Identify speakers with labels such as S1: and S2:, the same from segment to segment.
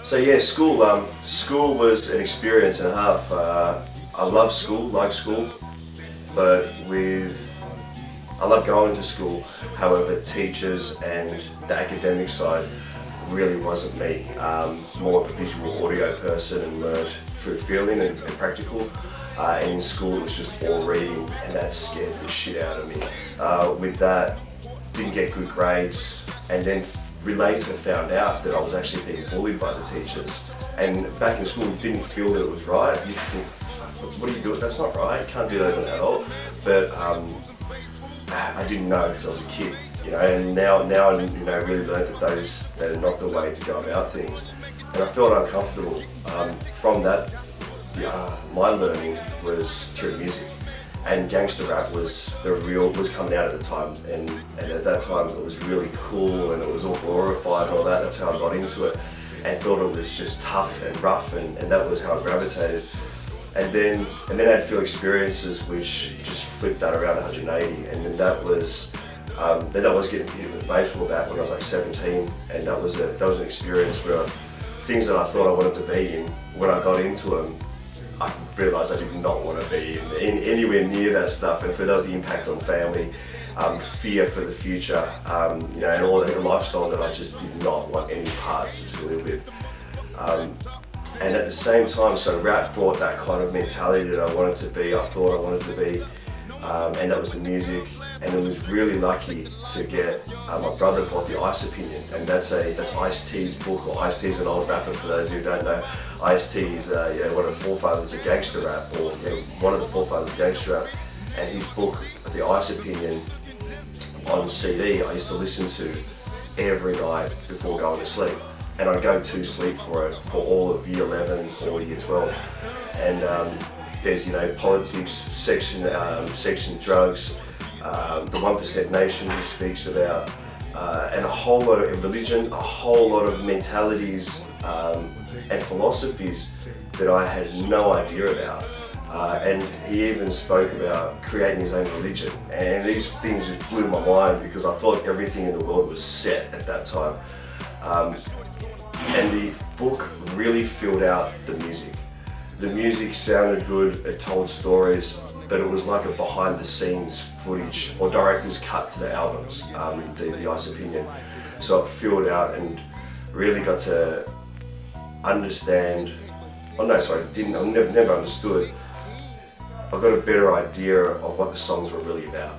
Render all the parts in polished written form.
S1: So yeah, school was an experience and a half. I love school, like school, but I love going to school. However, teachers and the academic side really wasn't me. More of a visual audio person and learned through feeling and practical. And in school it was just all reading, and that scared the shit out of me. With that, didn't get good grades, and then later found out that I was actually being bullied by the teachers. And back in school, didn't feel that it was right. I used to think, what are you doing? That's not right. You can't do that as an adult. But I didn't know because I was a kid, And now I really learned that they're not the way to go about things. And I felt uncomfortable. From that, my learning was through music. And gangster rap was coming out at the time, and at that time it was really cool and it was all glorified and all that. That's how I got into it, and thought it was just tough and rough, and that was how I gravitated. And then I had a few experiences which just flipped that around 180, and then that was getting hit with a baseball bat when I was like 17, and that was an experience where things that I thought I wanted to be in, when I got into them, I realised I did not want to be in anywhere near that stuff, and that was the impact on family, fear for the future, and all the lifestyle that I just did not want any part to live with. And at the same time, so rap brought that kind of mentality that I wanted to be, I thought I wanted to be, and that was the music. And it was really lucky to get, my brother bought the Ice Opinion, and that's Ice-T's book, or Ice-T's an old rapper for those who don't know. Ice-T is one of the forefathers of gangster rap, or one of the forefathers of gangster rap, and his book, The Ice Opinion, on CD, I used to listen to every night before going to sleep, and I'd go to sleep for it for all of year 11 or year 12, and there's politics, section drugs, the 1% nation he speaks about, and a whole lot of religion, a whole lot of mentalities and philosophies that I had no idea about. And he even spoke about creating his own religion, and these things just blew my mind because I thought everything in the world was set at that time. And the book really filled out the music. The music sounded good, it told stories, but it was like a behind the scenes footage or director's cut to the albums, the Ice Opinion. So it filled out and really got to understand, I never understood. I got a better idea of what the songs were really about.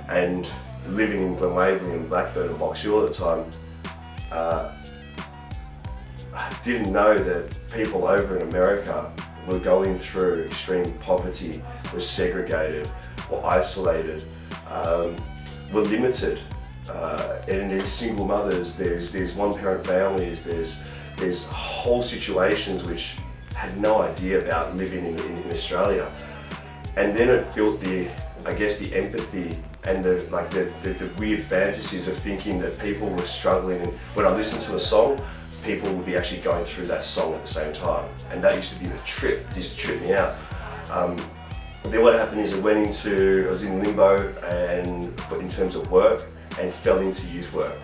S1: And living in Glen Waverley and Blackburn and Box Hill at the time, I didn't know that people over in America were going through extreme poverty, were segregated or isolated, were limited, and there's single mothers, there's one parent families, there's whole situations which I had no idea about living in Australia. And then it built the empathy and the weird fantasies of thinking that people were struggling, and when I listened to a song, people would be actually going through that song at the same time, and that used to be the trip. It used to trip me out. Then what happened is I was in limbo and in terms of work, and fell into youth work.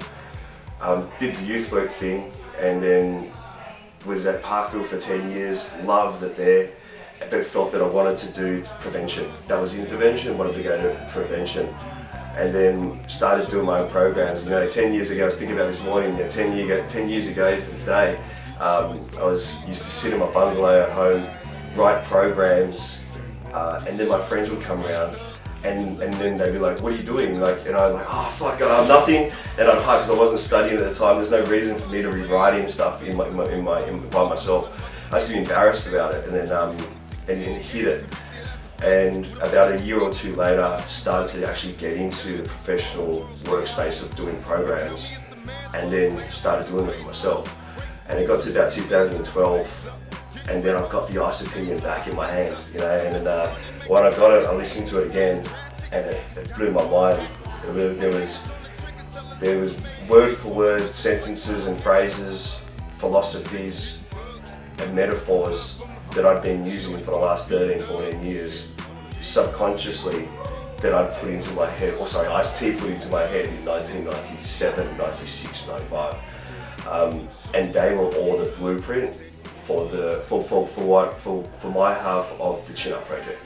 S1: Did the youth work thing, and then was at Parkville for 10 years, loved it there, but felt that I wanted to do prevention. That was intervention, wanted to go to prevention. And then started doing my own programs. 10 years ago, I was thinking about this morning, 10 years ago to the day, I used to sit in my bungalow at home, write programs, and then my friends would come around, and then they'd be like, what are you doing? And I'd like, oh fuck, nothing. And I'd hide because I wasn't studying at the time. There's no reason for me to be writing stuff by myself. I used to be embarrassed about it, and then hid it. And about a year or two later, started to actually get into the professional workspace of doing programs, and then started doing it for myself. And it got to about 2012, and then I got the Ice Opinion back in my hands, and then when I got it, I listened to it again, and it blew my mind. There was word for word sentences and phrases, philosophies and metaphors that I'd been using for the last 13, 14 years, subconsciously, that I'd put into my head, Ice-T put into my head in 1997, 96, 95. and they were all the blueprint for my half of the Chin Up project.